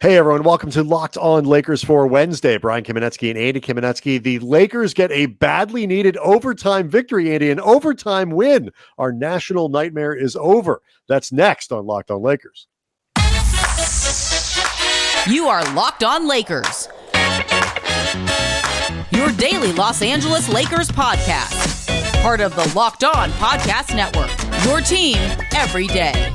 Hey, everyone. Welcome to Locked On Lakers for Wednesday. Brian Kamenetsky and Andy Kamenetsky. The Lakers get a badly needed overtime victory, Andy, an overtime win. Our national nightmare is over. That's next on Locked On Lakers. You are Locked On Lakers, your daily Los Angeles Lakers podcast. Part of the Locked On Podcast Network, your team every day.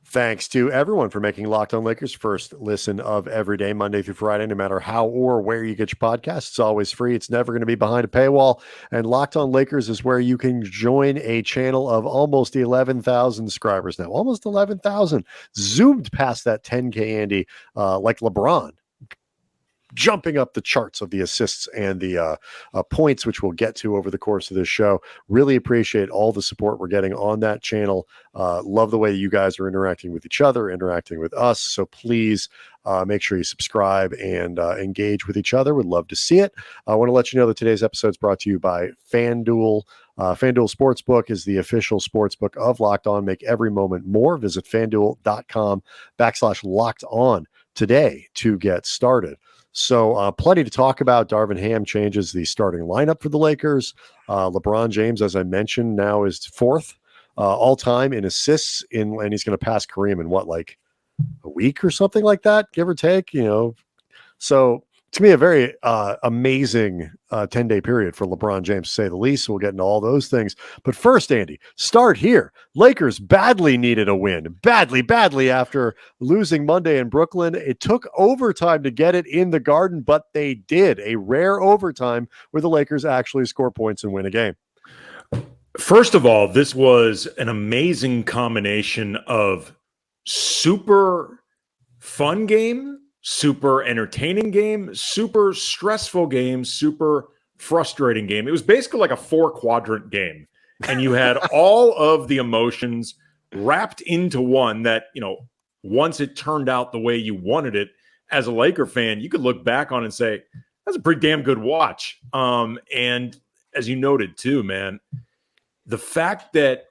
Thanks to everyone for making Locked On Lakers first listen of every day, Monday through Friday, no matter how or where you get your podcasts. It's always free. It's never going to be behind a paywall. And Locked On Lakers is where you can join a channel of almost 11,000 subscribers now. Almost 11,000. Zoomed past that 10K, Andy, like LeBron. Jumping up the charts of the assists and the points, which we'll get to over the course of this show. Really appreciate all the support we're getting on that channel. Love the way you guys are interacting with each other, interacting with us. So please make sure you subscribe and engage with each other. Would love to see it. I want to let you know that today's episode is brought to you by FanDuel. FanDuel Sportsbook is the official sportsbook of Locked On. Make every moment more. Visit FanDuel.com/Locked On today to get started. So plenty to talk about. Darvin Ham changes the starting lineup for the Lakers. LeBron James, as I mentioned, now is fourth all-time in assists, and he's going to pass Kareem in like a week or something like that, give or take. So to me, a very amazing 10-day period for LeBron James, to say the least. So we'll get into all those things. But first, Andy, start here. Lakers badly needed a win. Badly after losing Monday in Brooklyn. It took overtime to get it in the Garden, but they did. A rare overtime where the Lakers actually score points and win a game. First of all, this was an amazing combination of super fun game, super entertaining game, super stressful game, super frustrating game. It was basically like a 4-quadrant game. And you had all of the emotions wrapped into one that, once it turned out the way you wanted it as a Laker fan, you could look back on and say, that's a pretty damn good watch. And as you noted too, man, the fact that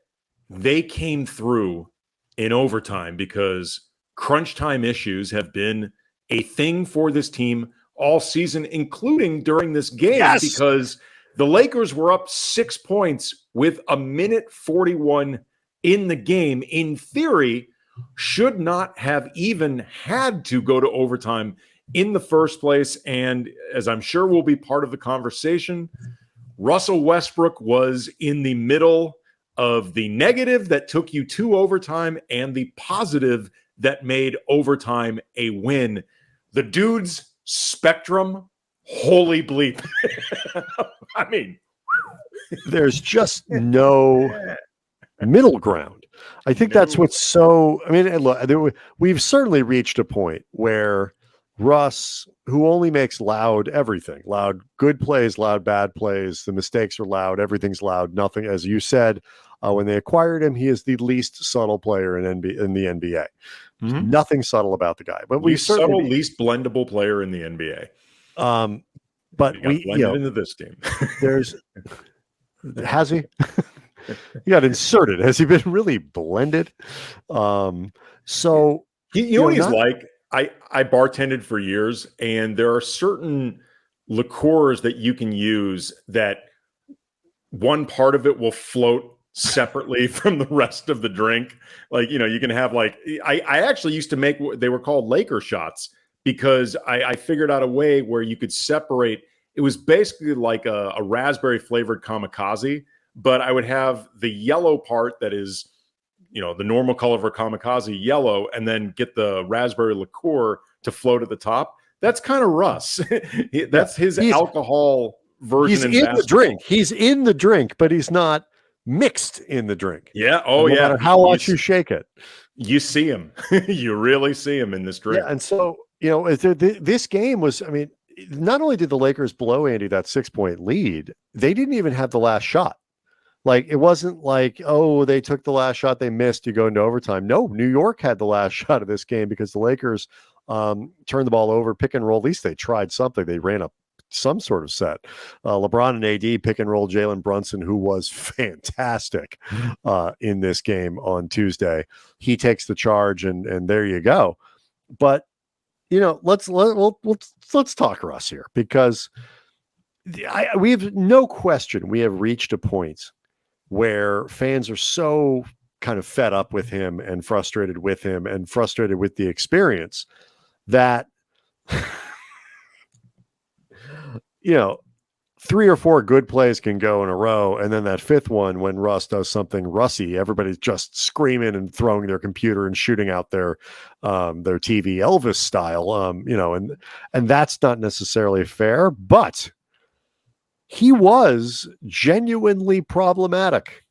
they came through in overtime, because crunch time issues have been a thing for this team all season, including during this game, because the Lakers were up 6 points with 1:41 in the game. In theory, should not have even had to go to overtime in the first place. And as I'm sure will be part of the conversation, Russell Westbrook was in the middle of the negative that took you to overtime and the positive that made overtime a win. The dude's spectrum, holy bleep. I mean, there's just no middle ground. I think that's what's so, look, we've certainly reached a point where Russ, who only makes loud everything, loud good plays, loud bad plays, the mistakes are loud, everything's loud, nothing, as you said, when they acquired him, he is the least subtle player in the NBA. Mm-hmm. Nothing subtle about the guy, but least blendable player in the NBA. But we blended into this team. Has he? He got inserted. Has he been really blended? So you know what he's like. I bartended for years, and there are certain liqueurs that you can use that one part of it will float separately from the rest of the drink. Like, you can have I actually used to make, they were called Laker shots, because I figured out a way where you could separate. It was basically like a raspberry flavored kamikaze, but I would have the yellow part that is, the normal color for kamikaze, yellow, and then get the raspberry liqueur to float at the top. That's kind of Russ. That's his alcohol version. He's in the drink. He's in the drink, but he's not mixed in the drink. Yeah. Oh, no matter how much you shake it, you see him. You really see him in this drink. Yeah, and so, this game was, not only did the Lakers blow, Andy, that 6-point lead, they didn't even have the last shot. Like, it wasn't like, oh, they took the last shot, they missed, you go into overtime. No, New York had the last shot of this game because the Lakers turned the ball over, pick and roll. At least they tried something. They ran a some sort of set. LeBron and AD pick and roll Jalen Brunson, who was fantastic in this game on Tuesday. He takes the charge, and there you go. But let's talk Russ here, because we have no question we have reached a point where fans are so kind of fed up with him and frustrated with the experience that 3 or 4 good plays can go in a row, and then that fifth one, when Russ does something Russy, everybody's just screaming and throwing their computer and shooting out their TV Elvis style, and that's not necessarily fair, but he was genuinely problematic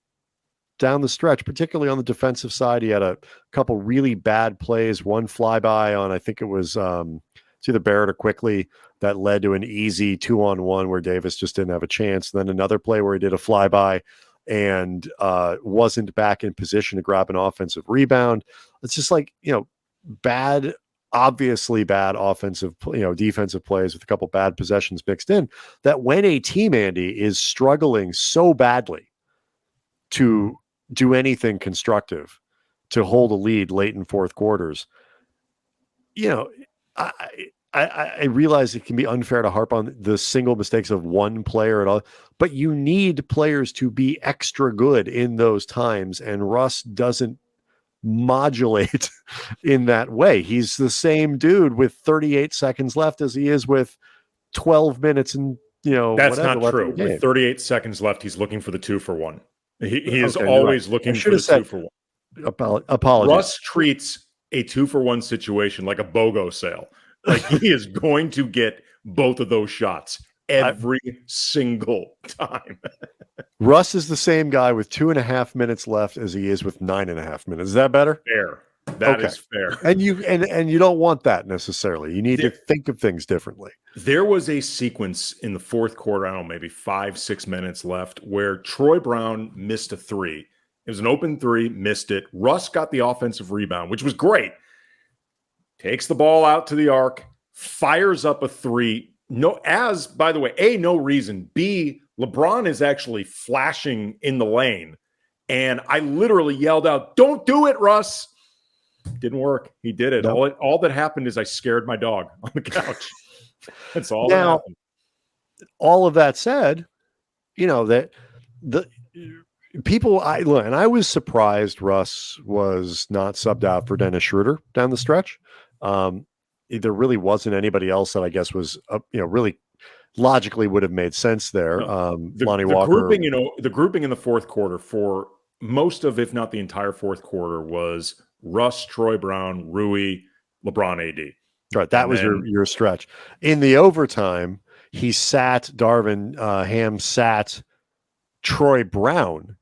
down the stretch, particularly on the defensive side. He had a couple really bad plays, one flyby on, I think it was it's either Barrett or Quickly, that led to an easy 2-on-1 where Davis just didn't have a chance. And then another play where he did a flyby and wasn't back in position to grab an offensive rebound. It's just like, obviously bad offensive, defensive plays with a couple bad possessions mixed in, that when a team, Andy, is struggling so badly to do anything constructive, to hold a lead late in fourth quarters, I realize it can be unfair to harp on the single mistakes of one player at all, but you need players to be extra good in those times, and Russ doesn't modulate in that way. He's the same dude with 38 seconds left as he is with 12 minutes and that's not true. With 38 seconds left, he's looking for the 2-for-1. He is always looking for the 2-for-1. Apologies. Russ treats a 2-for-1 situation like a BOGO sale. Like, he is going to get both of those shots every single time. Russ is the same guy with 2.5 minutes left as he is with 9.5 minutes. Is that better? Fair. That is fair. And you don't want that necessarily. You need to think of things differently. There was a sequence in the fourth quarter, I don't know, maybe 5-6 minutes left, where Troy Brown missed a 3. It was an open 3, missed it. Russ got the offensive rebound, which was great. Takes the ball out to the arc, fires up a 3. By the way, A, no reason. B, LeBron is actually flashing in the lane. And I literally yelled out, "Don't do it, Russ." Didn't work. He did it. Nope. All that happened is I scared my dog on the couch. That's all that happened. All of that said, that the people, I was surprised Russ was not subbed out for Dennis Schroeder down the stretch. There really wasn't anybody else that I guess was, really logically would have made sense there. Lonnie Walker. The grouping in the fourth quarter for most of, if not the entire fourth quarter, was Russ, Troy Brown, Rui, LeBron, AD. Right, that was your stretch. In the overtime, he sat Darvin Ham sat Troy Brown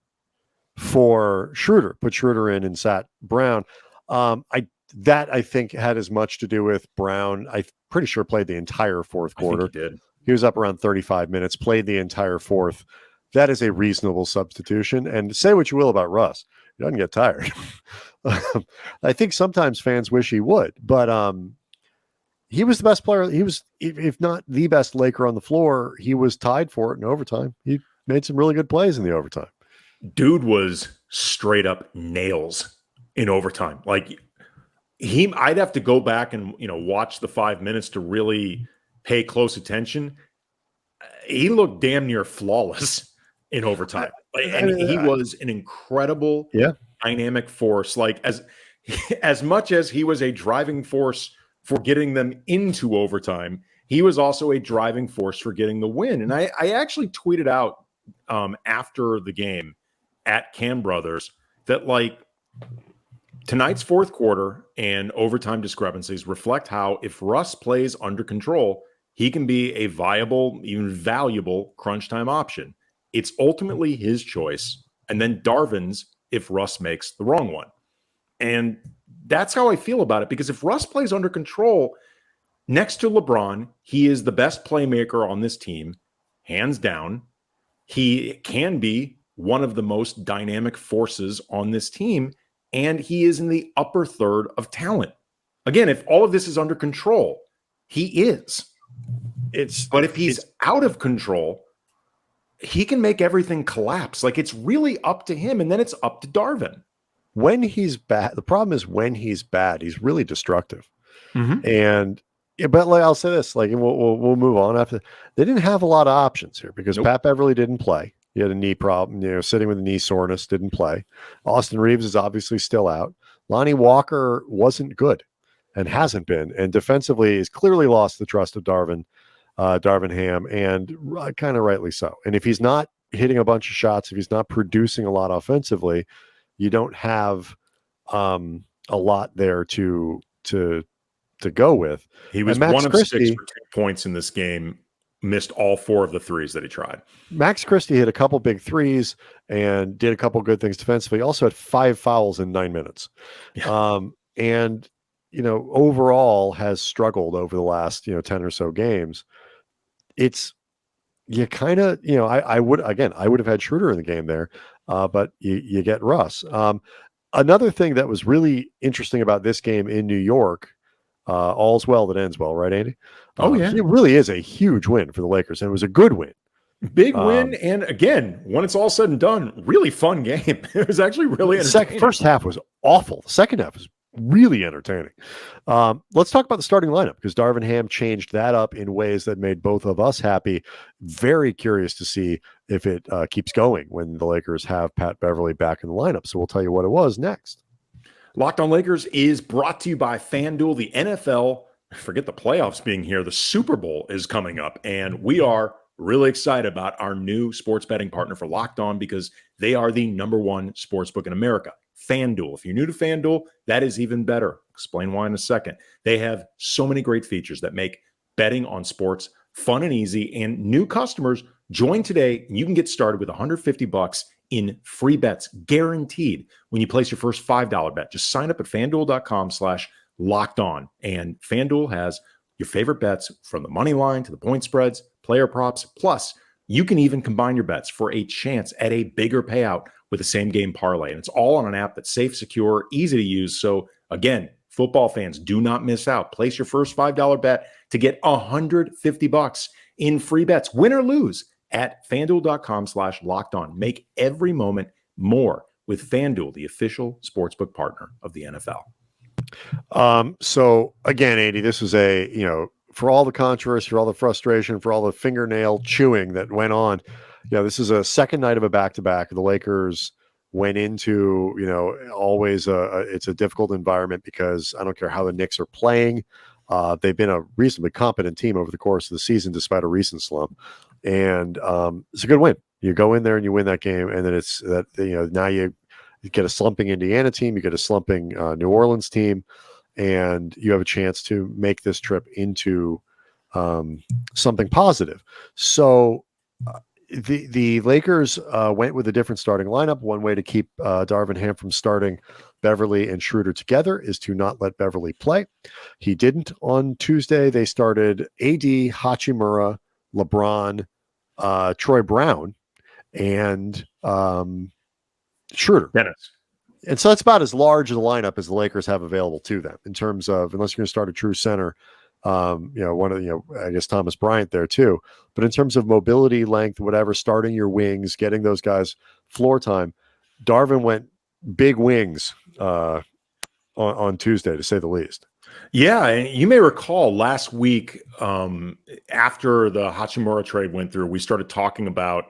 for Schroeder, put Schroeder in and sat Brown. I think had as much to do with Brown. I'm pretty sure played the entire fourth quarter. I think he did. He was up around 35 minutes, played the entire fourth. That is a reasonable substitution. And say what you will about Russ, he doesn't get tired. I think sometimes fans wish he would, but he was the best player. He was, if not the best Laker on the floor, he was tied for it in overtime. He made some really good plays in the overtime. Dude was straight up nails in overtime. Like, I'd have to go back and watch the 5 minutes to really pay close attention. He looked damn near flawless in overtime, and he was an incredible dynamic force. Like, as much as he was a driving force for getting them into overtime, he was also a driving force for getting the win. And I actually tweeted out after the game at Cam Brothers that, like, tonight's fourth quarter and overtime discrepancies reflect how, if Russ plays under control, he can be a viable, even valuable crunch time option. It's ultimately his choice, and then Darvin's if Russ makes the wrong one. And that's how I feel about it, because if Russ plays under control, next to LeBron, he is the best playmaker on this team, hands down. He can be one of the most dynamic forces on this team, and he is in the upper third of talent. Again, if all of this is under control, he is. But if he's out of control, he can make everything collapse. Like, it's really up to him, and then it's up to Darvin. When he's bad, the problem is when he's bad, he's really destructive. And but like I'll say this, like we'll move on after. They didn't have a lot of options here because Pat Beverly didn't play. He had a knee problem, sitting with a knee soreness, didn't play. Austin Reeves is obviously still out. Lonnie Walker wasn't good and hasn't been, and defensively he's clearly lost the trust of Darvin Ham, and kind of rightly so. And if he's not hitting a bunch of shots, if he's not producing a lot offensively, you don't have a lot there to go with. He was one of 6 for 2 points in this game, missed all 4 of the threes that he tried. Max Christie hit a couple big threes and did a couple good things defensively. He also had 5 fouls in 9 minutes. Yeah. And overall has struggled over the last 10 or so games. It's you kind of I would have had Schroeder in the game there, but you get Russ. Another thing that was really interesting about this game in New York, all's well that ends well, right, Andy? It really is a huge win for the Lakers, and it was a good win. Big win, and again, when it's all said and done, really fun game. It was actually really entertaining. First half was awful. The second half was really entertaining. Let's talk about the starting lineup, because Darvin Ham changed that up in ways that made both of us happy. Very curious to see if it keeps going when the Lakers have Pat Beverly back in the lineup. So we'll tell you what it was next. Locked On Lakers is brought to you by FanDuel. The NFL, forget the playoffs being here, the Super Bowl is coming up, and we are really excited about our new sports betting partner for Locked On, because they are the #1 sportsbook in America, FanDuel. If you're new to FanDuel, that is even better. Explain why in a second. They have so many great features that make betting on sports fun and easy, and new customers join today, and you can get started with $150 in free bets guaranteed when you place your first $5 bet. Just sign up at FanDuel.com/lockedon. And FanDuel has your favorite bets from the money line to the point spreads, player props. Plus, you can even combine your bets for a chance at a bigger payout with the same game parlay. And it's all on an app that's safe, secure, easy to use. So again, football fans, do not miss out. Place your first $5 bet to get $150 in free bets, win or lose, at FanDuel.com/lockedon. Make every moment more with FanDuel, the official sportsbook partner of the NFL. So again, Andy, this was for all the controversy, for all the frustration, for all the fingernail chewing that went on, this is a second night of a back-to-back. The Lakers went into, always it's a difficult environment, because I don't care how the Knicks are playing. They've been a reasonably competent team over the course of the season, despite a recent slump. And it's a good win. You go in there and you win that game, and then it's that now you get a slumping Indiana team, you get a slumping New Orleans team, and you have a chance to make this trip into something positive. So the Lakers went with a different starting lineup. One way to keep Darvin Ham from starting Beverly and Schroeder together is to not let Beverly play. He didn't on Tuesday. They started AD, Hachimura, LeBron, Troy Brown, and Schroeder. Dennis. And so that's about as large a lineup as the Lakers have available to them in terms of, unless you're going to start a true center, I guess Thomas Bryant there too. But in terms of mobility, length, whatever, starting your wings, getting those guys floor time, Darvin went big wings on Tuesday, to say the least. Yeah, and you may recall last week, after the Hachimura trade went through, we started talking about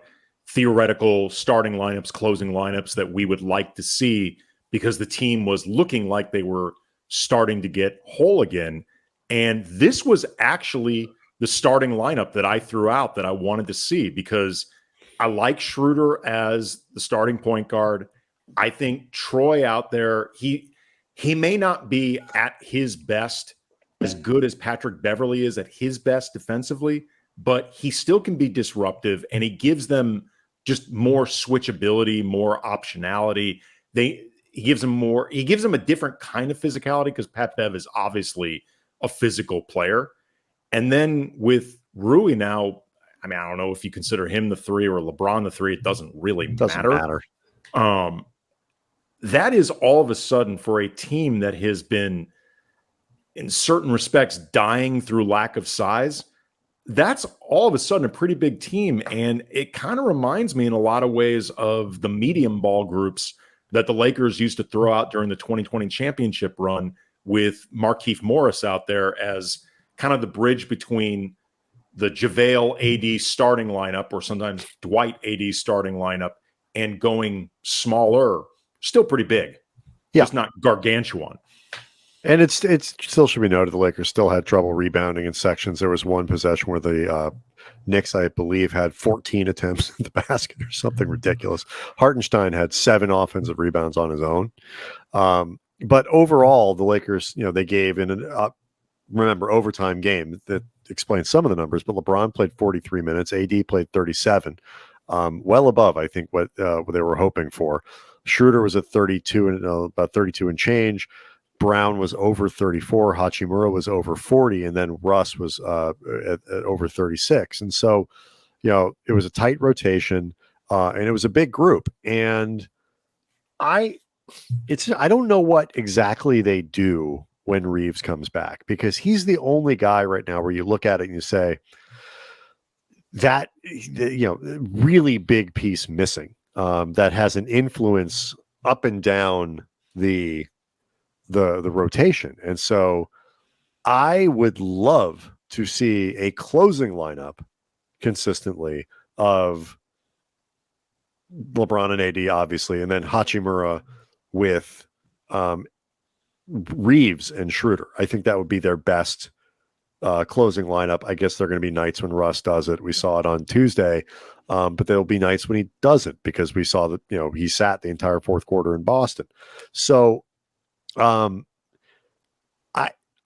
theoretical starting lineups, closing lineups that we would like to see, because the team was looking like they were starting to get whole again. And this was actually the starting lineup that I threw out that I wanted to see, because I like Schroeder as the starting point guard. I think Troy out there, he may not be at his best, as good as Patrick Beverly is at his best defensively, but he still can be disruptive, and he gives them just more switchability, more optionality. He gives them a different kind of physicality, because Pat Bev is obviously a physical player. And then with Rui now, I mean, I don't know if you consider him the 3 or LeBron the 3. It doesn't really matter. That is all of a sudden, for a team that has been, in certain respects, dying through lack of size, that's all of a sudden a pretty big team. And it kind of reminds me in a lot of ways of the medium ball groups that the Lakers used to throw out during the 2020 championship run, with Markieff Morris out there as kind of the bridge between the JaVale AD starting lineup, or sometimes Dwight AD starting lineup, and going smaller, still pretty big, just not gargantuan. And it's still should be noted the Lakers still had trouble rebounding in sections. There was one possession where the Knicks, I believe, had 14 attempts at the basket or something ridiculous. Hartenstein had 7 offensive rebounds on his own. But overall, the Lakers, they gave in an remember overtime game that explains some of the numbers. But LeBron played 43 minutes, AD played 37, well above I think what they were hoping for. Schroeder was at 32 and about 32 and change. Brown was over 34, Hachimura was over 40, and then Russ was at over 36. And so, it was a tight rotation, and it was a big group. And I don't know what exactly they do when Reeves comes back, because he's the only guy right now where you look at it and you say that, really big piece missing, that has an influence up and down the rotation. And so I would love to see a closing lineup consistently of LeBron and AD, obviously, and then Hachimura with Reeves and Schroeder. I think that would be their best closing lineup. I guess there are going to be nights when Russ does it. We saw it on Tuesday, but there'll be nights when he doesn't, because we saw that, he sat the entire fourth quarter in Boston. So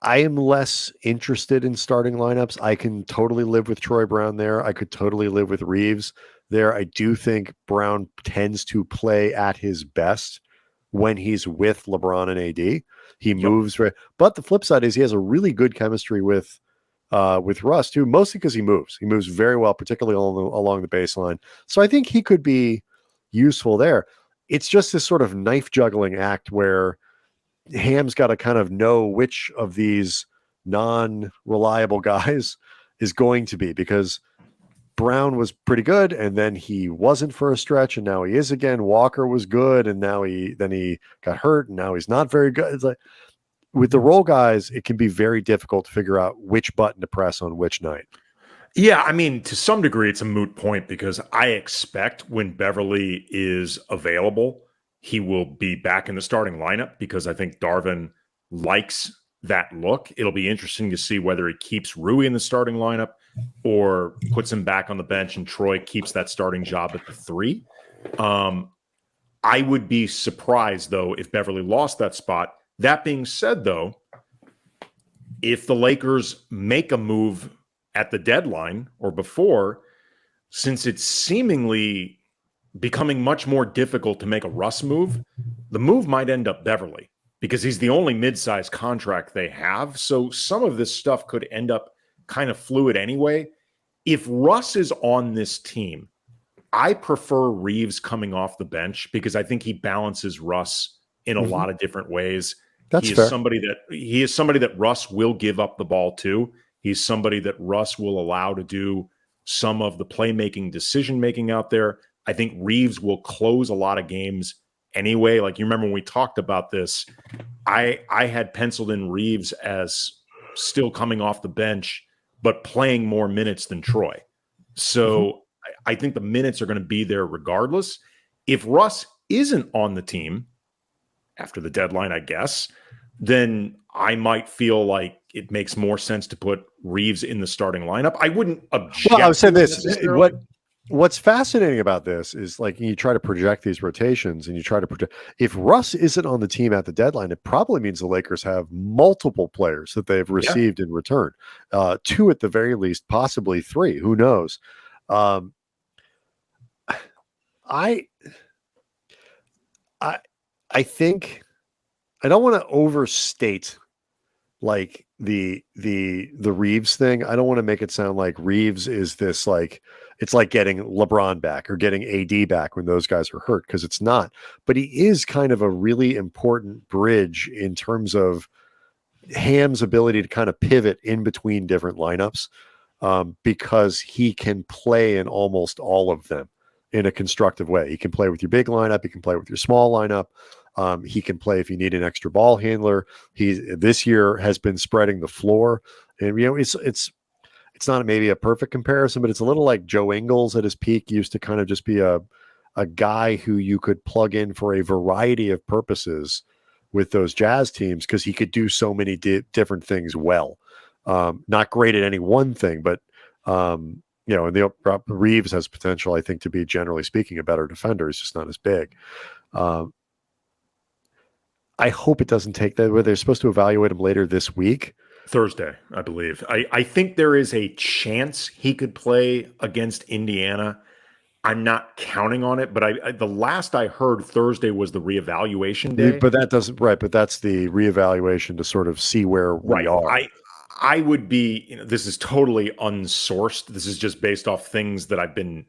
I am less interested in starting lineups. I can totally live with Troy Brown there. I could totally live with Reeves there. I do think Brown tends to play at his best when he's with LeBron and AD. He moves, but the flip side is he has a really good chemistry with Russ too, mostly because he moves. He moves very well, particularly along the baseline. So I think he could be useful there. It's just this sort of knife juggling act where Ham's got to kind of know which of these non-reliable guys is going to be, because Brown was pretty good and then he wasn't for a stretch and now he is again. Walker was good and now he got hurt and now he's not very good. It's like with the role guys, it can be very difficult to figure out which button to press on which night. Yeah, I mean, to some degree, it's a moot point, because I expect when Beverly is available, he will be back in the starting lineup, because I think Darvin likes that look. It'll be interesting to see whether he keeps Rui in the starting lineup or puts him back on the bench and Troy keeps that starting job at the 3. I would be surprised, though, if Beverly lost that spot. That being said, though, if the Lakers make a move at the deadline or before, since it's seemingly becoming much more difficult to make a Russ move, the move might end up Beverly, because he's the only mid-sized contract they have. So some of this stuff could end up kind of fluid anyway. If Russ is on this team, I prefer Reeves coming off the bench, because I think he balances Russ in a lot of different ways. That's he fair. He is somebody that Russ will give up the ball to. He's somebody that Russ will allow to do some of the playmaking, decision-making out there. I think Reeves will close a lot of games anyway. Like, you remember when we talked about this, I had penciled in Reeves as still coming off the bench, but playing more minutes than Troy. So I think the minutes are going to be there regardless. If Russ isn't on the team after the deadline, I guess, then I might feel like it makes more sense to put Reeves in the starting lineup. I wouldn't object. Well, I would say this. What's fascinating about this is, like, you try to project these rotations and you try to project. If Russ isn't on the team at the deadline, it probably means the Lakers have multiple players that they've received in return. 2 at the very least, possibly 3. Who knows? I think I don't want to overstate like the Reeves thing. I don't want to make it sound like Reeves is this, like, it's like getting LeBron back or getting AD back when those guys are hurt, because it's not. But he is kind of a really important bridge in terms of Ham's ability to kind of pivot in between different lineups. because he can play in almost all of them in a constructive way. He can play with your big lineup. He can play with your small lineup. He can play if you need an extra ball handler. He this year has been spreading the floor, and it's not maybe a perfect comparison, but it's a little like Joe Ingles at his peak used to kind of just be a guy who you could plug in for a variety of purposes with those Jazz teams because he could do so many different things well. Not great at any one thing, but and Reeves has potential, I think, to be, generally speaking, a better defender. He's just not as big. I hope it doesn't take that. Where they're supposed to evaluate him later this week. Thursday, I believe. I think there is a chance he could play against Indiana. I'm not counting on it, but the last I heard, Thursday was the reevaluation day. But that doesn't but that's the reevaluation to sort of see where we are. I would be, this is totally unsourced. This is just based off things that I've been,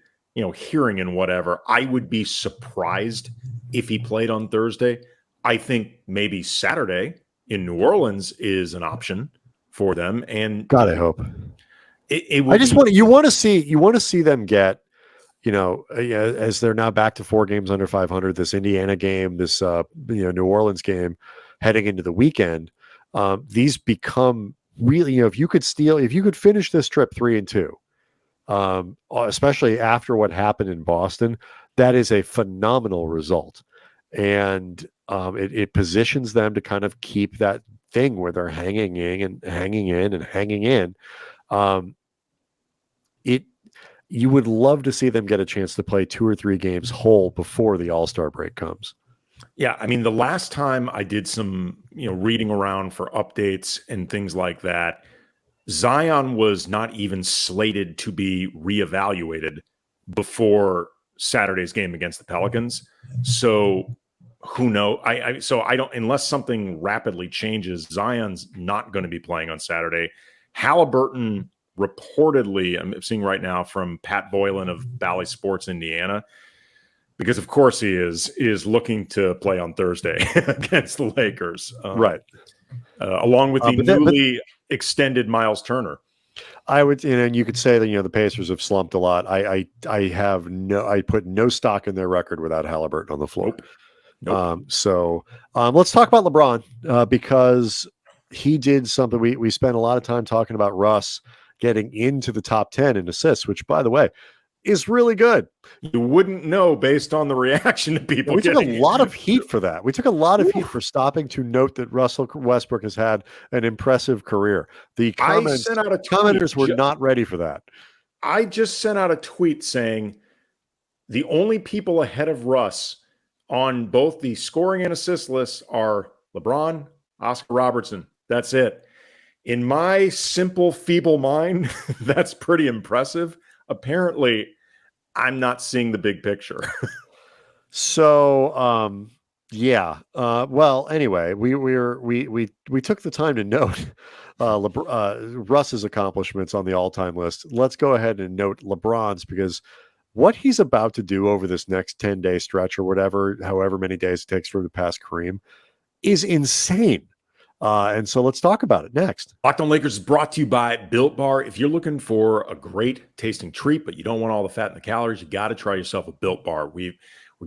hearing and whatever. I would be surprised if he played on Thursday. I think maybe Saturday in New Orleans is an option for them. And God, I hope you want to see them get, as they're now back to 4 games under 500, this Indiana game, this, New Orleans game heading into the weekend. These become really, if you could finish this trip 3-2, especially after what happened in Boston, that is a phenomenal result. And it positions them to kind of keep that thing where they're hanging in. You would love to see them get a chance to play 2 or 3 games whole before the All-Star break comes. Yeah, I mean, the last time I did some, reading around for updates and things like that, Zion was not even slated to be reevaluated before Saturday's game against the Pelicans. So who knows? So I don't, unless something rapidly changes, Zion's not going to be playing on Saturday. Halliburton reportedly, I'm seeing right now from Pat Boylan of Bally Sports Indiana, because of course he is looking to play on Thursday against the Lakers, right? Along with the newly extended Miles Turner. I would, and you could say that the Pacers have slumped a lot. I put no stock in their record without Halliburton on the floor. Nope. So let's talk about LeBron because he did something. We spent a lot of time talking about Russ getting into the top 10 in assists, which, by the way, is really good. You wouldn't know based on the reaction to people. We took a lot of heat for that. We took a lot of heat for stopping to note that Russell Westbrook has had an impressive career. The commenters were not ready for that. I just sent out a tweet saying the only people ahead of Russ on both the scoring and assist lists are LeBron, Oscar Robertson. That's it. In my simple, feeble mind, that's pretty impressive. Apparently, I'm not seeing the big picture. So, well, anyway, we took the time to note Russ's accomplishments on the all-time list. Let's go ahead and note LeBron's, because what he's about to do over this next 10-day stretch or however many days it takes for him to pass Kareem is insane. And so let's talk about it next. Locked On Lakers is brought to you by Built Bar. If you're looking for a great tasting treat, but you don't want all the fat and the calories, you got to try yourself a Built Bar. We're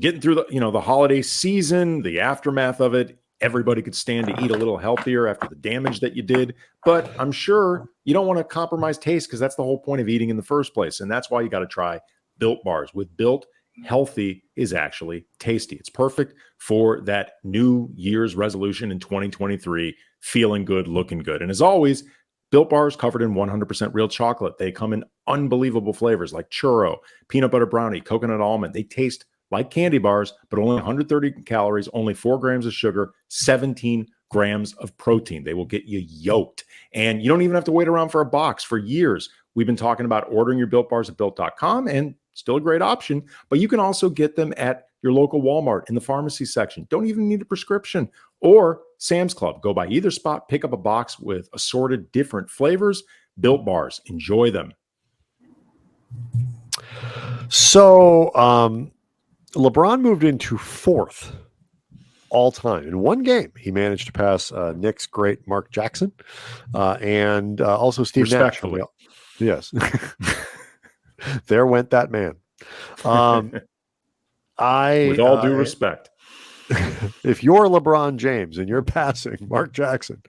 getting through the holiday season, the aftermath of it. Everybody could stand to eat a little healthier after the damage that you did. But I'm sure you don't want to compromise taste, because that's the whole point of eating in the first place. And that's why you got to try Built Bars. With Built, healthy is actually tasty. It's perfect for that New Year's resolution in 2023, feeling good, looking good. And as always, Built Bars covered in 100% real chocolate. They come in unbelievable flavors like churro, peanut butter brownie, coconut almond. They taste like candy bars, but only 130 calories, only 4 grams of sugar, 17 grams of protein. They will get you yoked. And you don't even have to wait around for a box. For years, we've been talking about ordering your Built Bars at Built.com, and still a great option, but you can also get them at your local Walmart in the pharmacy section. Don't even need a prescription. Or Sam's Club. Go by either spot, pick up a box with assorted different flavors. Built Bars. Enjoy them. So LeBron moved into 4th all time. In one game, he managed to pass Knicks great Mark Jackson and also Steve Nash. Yes. There went that man. With all due respect. If you're LeBron James and you're passing Mark Jackson,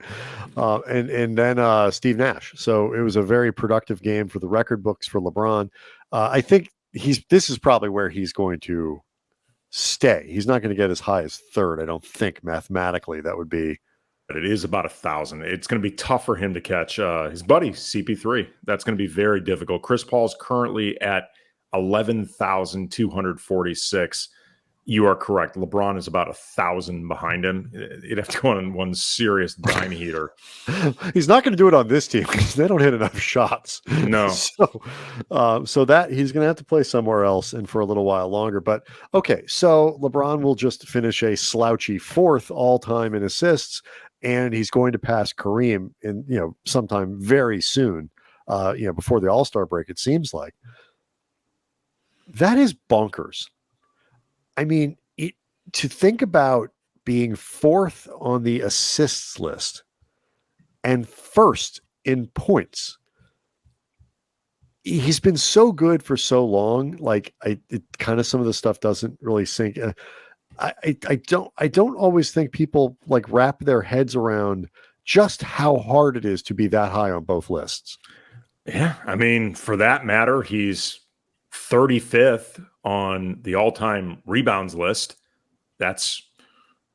and then Steve Nash, so it was a very productive game for the record books for LeBron. I think this is probably where he's going to stay. He's not going to get as high as third, I don't think, mathematically. That would be. But it is about 1,000. It's going to be tough for him to catch his buddy CP3. That's going to be very difficult. Chris Paul's currently at 11,246. You are correct. LeBron is about 1,000 behind him. You'd have to go on one serious dime heater. He's not going to do it on this team because they don't hit enough shots. No. So that he's going to have to play somewhere else and for a little while longer. But okay, so LeBron will just finish a slouchy fourth all-time in assists, and he's going to pass Kareem in sometime very soon. Before the All-Star break, it seems like. That is bonkers. I mean, to think about being fourth on the assists list and first in points. He's been so good for so long. Like kind of some of the stuff doesn't really sink. I don't always think people like wrap their heads around just how hard it is to be that high on both lists. Yeah. I mean, for that matter, he's 35th on the all-time rebounds list. That's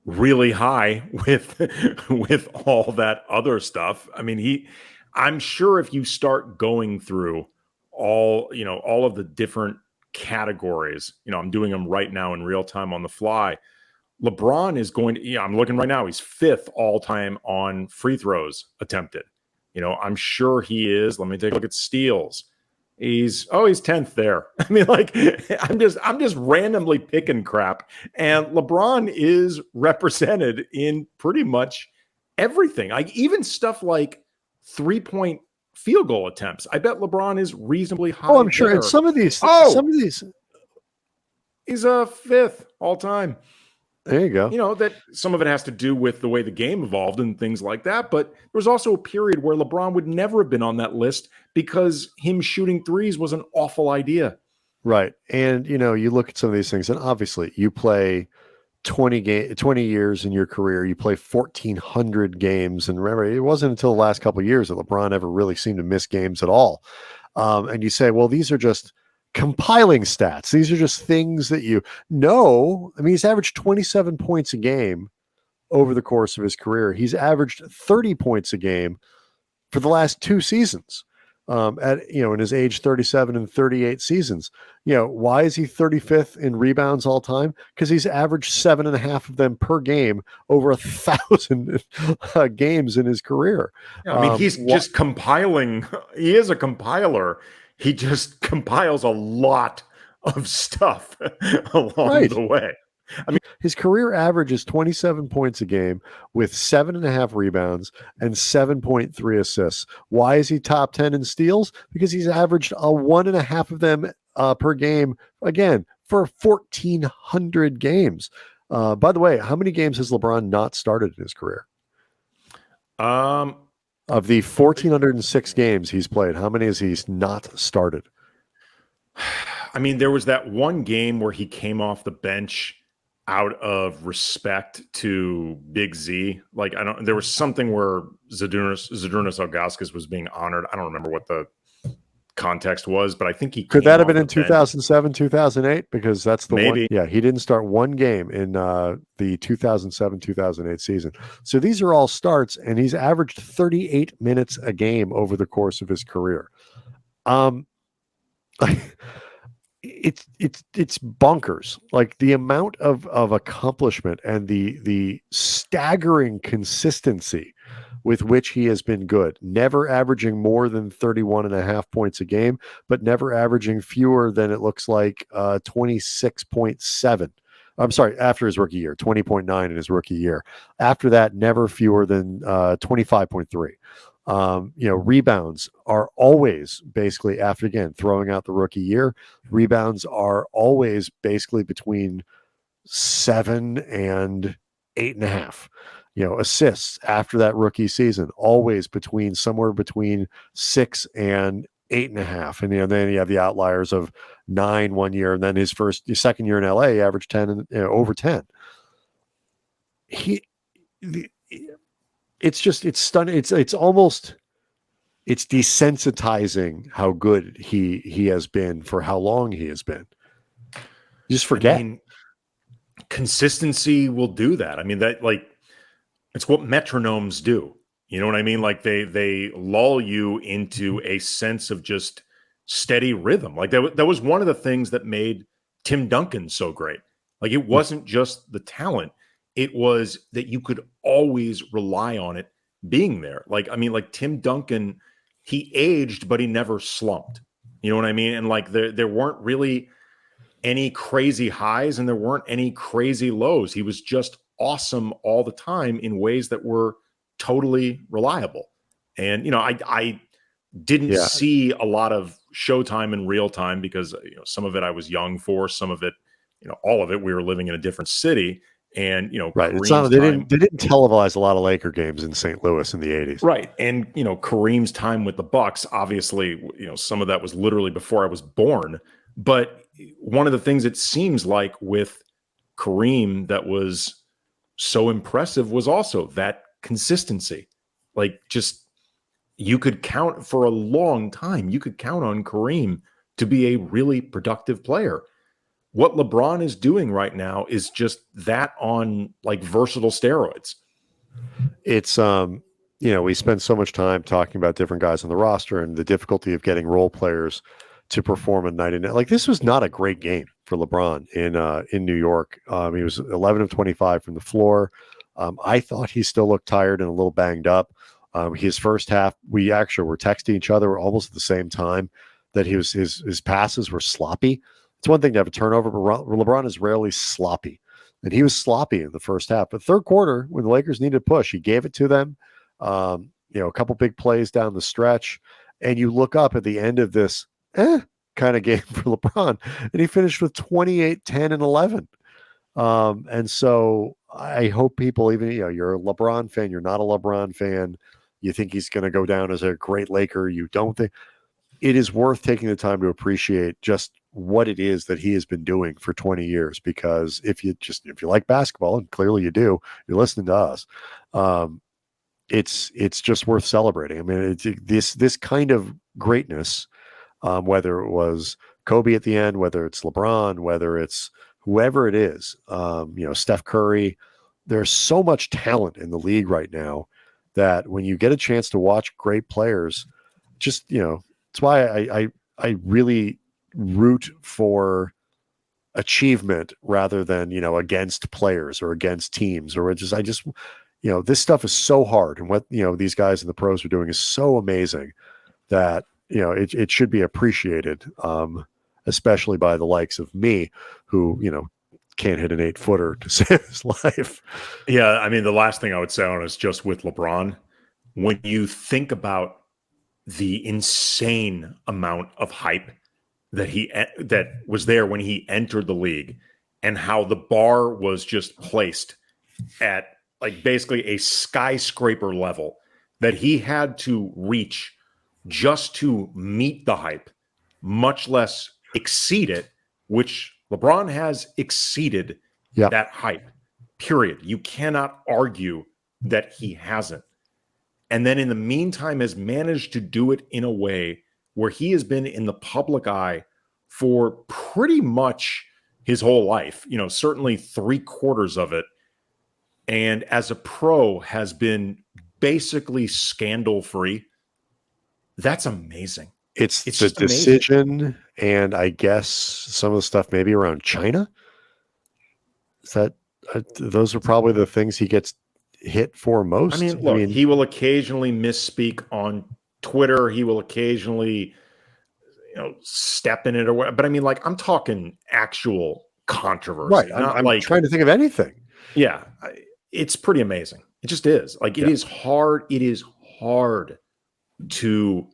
really high with all that other stuff. I mean, I'm sure if you start going through all of the different categories, I'm doing them right now in real time on the fly. LeBron is going to, I'm looking right now, he's 5th all-time on free throws attempted. I'm sure he is. Let me take a look at steals. He's 10th there. I mean, like, I'm just randomly picking crap. And LeBron is represented in pretty much everything. Like even stuff like 3-point field goal attempts. I bet LeBron is reasonably high. Oh, I'm sure. And some of these, he's a 5th all time. There you go. That some of it has to do with the way the game evolved and things like that. But there was also a period where LeBron would never have been on that list because him shooting threes was an awful idea. Right. And, you look at some of these things, and obviously you play 20 years in your career, you play 1,400 games. And remember, it wasn't until the last couple of years that LeBron ever really seemed to miss games at all. And you say, well, these are just compiling stats. These are just things that know. I mean, he's averaged 27 points a game over the course of his career. He's averaged 30 points a game for the last 2 seasons. In his age 37 and 38 seasons. Why is he 35th in rebounds all time? Because he's averaged 7.5 of them per game over 1,000 games in his career. Yeah, I mean, he's just compiling. He is a compiler. He just compiles a lot of stuff along the way. I mean, his career average is 27 points a game with 7.5 rebounds and 7.3 assists. Why is he top 10 in steals? Because he's averaged 1.5 of them per game, again, for 1,400 games. By the way, how many games has LeBron not started in his career? Of the 1,406 games he's played, how many has he not started? I mean, there was that one game where he came off the bench out of respect to Big Z. Like, there was something where Zydrunas Ilgauskas was being honored. I don't remember what the context was, but I think he could that have been in 2007, 2008? Because that's the maybe. One. Yeah, he didn't start one game in the 2007, 2008 season. So these are all starts, and he's averaged 38 minutes a game over the course of his career. It's bonkers. Like the amount of accomplishment and the staggering consistency with which he has been good, never averaging more than 31.5 points a game, but never averaging fewer than it looks like 26.7. I'm sorry, after his rookie year, 20.9 in his rookie year. After that, never fewer than 25.3. Rebounds are always basically, after again throwing out the rookie year, rebounds are always basically between 7 and 8.5. Assists after that rookie season, always somewhere between 6 and 8.5. And then you have the outliers of 9 one year, and then his second year in LA, he averaged 10 and over 10. It's stunning. It's desensitizing how good he has been for how long he has been. You just forget. Consistency will do that. I mean, that it's what metronomes do. You know what I mean? Like they lull you into a sense of just steady rhythm. Like that was one of the things that made Tim Duncan so great. Like it wasn't just the talent. It was that you could always rely on it being there. Like Tim Duncan, he aged, but he never slumped. You know what I mean? And there weren't really any crazy highs and there weren't any crazy lows. He was just awesome all the time in ways that were totally reliable. And, I didn't see a lot of Showtime in real time because, some of it I was young for, some of it, all of it, we were living in a different city. And, right. It's not, they didn't televise a lot of Laker games in St. Louis in the 80s. Right. And, Kareem's time with the Bucks, obviously, some of that was literally before I was born. But one of the things it seems like with Kareem that was so impressive was also that consistency. You could count for a long time. You could count on Kareem to be a really productive player. What LeBron is doing right now is just that on versatile steroids. It's, we spend so much time talking about different guys on the roster and the difficulty of getting role players to perform a night and night. This was not a great game for LeBron in New York. He was 11 of 25 from the floor. I thought he still looked tired and a little banged up. His first half, we actually were texting each other almost at the same time that his passes were sloppy. It's one thing to have a turnover, but LeBron is rarely sloppy. And he was sloppy in the first half. But third quarter, when the Lakers needed a push, he gave it to them. A couple big plays down the stretch. And you look up at the end of this kind of game for LeBron, and he finished with 28, 10, and 11. And so I hope people, even, you're a LeBron fan, you're not a LeBron fan, you think he's going to go down as a great Laker, you don't think, it is worth taking the time to appreciate just what it is that he has been doing for 20 years. Because if you like basketball, and clearly you do, you're listening to us, it's just worth celebrating. I mean, this kind of greatness, whether it was Kobe at the end, whether it's LeBron, whether it's whoever it is, Steph Curry, there's so much talent in the league right now that when you get a chance to watch great players, just, it's why I really root for achievement rather than, against players or against teams, or this stuff is so hard. And what, these guys in the pros are doing is so amazing that, it should be appreciated, especially by the likes of me who, can't hit an 8-footer to save his life. Yeah. I mean, the last thing I would say on is just with LeBron, when you think about the insane amount of hype that was there when he entered the league and how the bar was just placed at basically a skyscraper level that he had to reach just to meet the hype, much less exceed it, which LeBron has exceeded that hype, period. You cannot argue that he hasn't. And then in the meantime has managed to do it in a way where he has been in the public eye for pretty much his whole life, certainly 3/4 of it. And as a pro has been basically scandal-free. That's amazing. It's the decision, and I guess some of the stuff maybe around China. Is that those are probably the things he gets hit for most? I mean, he will occasionally misspeak on Twitter. He will occasionally, step in it or whatever. But I mean, I'm talking actual controversy. Right. I'm trying to think of anything. Yeah. It's pretty amazing. It just is. It is hard. It is hard to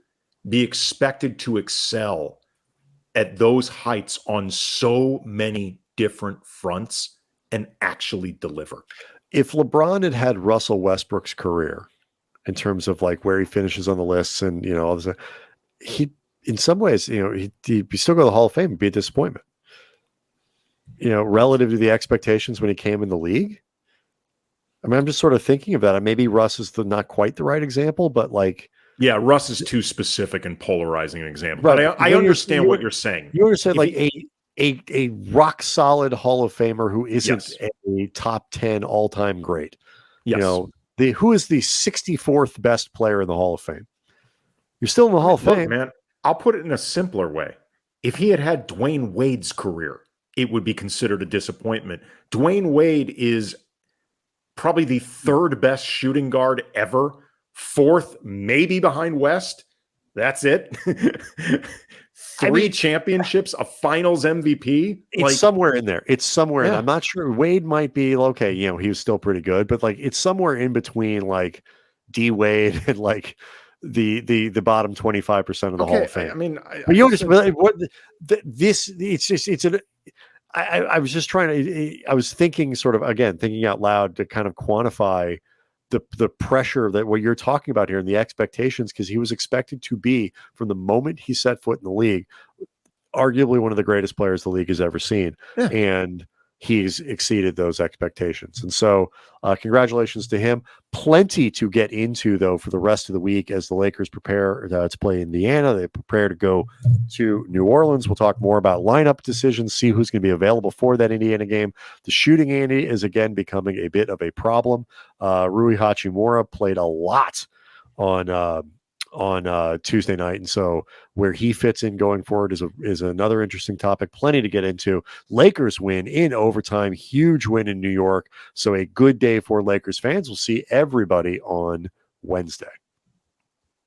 be expected to excel at those heights on so many different fronts and actually deliver. If LeBron had Russell Westbrook's career in terms of where he finishes on the lists and all this, in some ways, he still go to the Hall of Fame and be a disappointment. Relative to the expectations when he came in the league. I mean, I'm just sort of thinking of that. Maybe Russ is not quite the right example, but like, yeah, Russ is too specific and polarizing an example. Right. But I understand what you're saying. You understand, like a rock solid Hall of Famer who isn't a top 10 all time great. Yes. Who is the 64th best player in the Hall of Fame? You're still in the Hall of Fame, man. I'll put it in a simpler way. If he had Dwayne Wade's career, it would be considered a disappointment. Dwayne Wade is probably the third best shooting guard ever. Fourth, maybe behind West. That's it. Three championships, a finals MVP. It's somewhere in there. It's somewhere in there. I'm not sure. Wade might be okay. He was still pretty good, but like it's somewhere in between like D Wade and like the bottom 25% of the Hall of Fame. I mean, but you understand what this? It's just I was just trying to. I was thinking thinking out loud to kind of quantify the pressure that what you're talking about here and the expectations, because he was expected to be, from the moment he set foot in the league, arguably one of the greatest players the league has ever seen. Yeah. And he's exceeded those expectations. And so congratulations to him. Plenty to get into, though, for the rest of the week as the Lakers prepare to play Indiana. They prepare to go to New Orleans. We'll talk more about lineup decisions, see who's going to be available for that Indiana game. The shooting, Andy, is again becoming a bit of a problem. Rui Hachimura played a lot on Tuesday night, and so where he fits in going forward is another interesting topic. Plenty to get into. Lakers win in overtime, huge win in New York, so a good day for Lakers fans. We'll see everybody on Wednesday.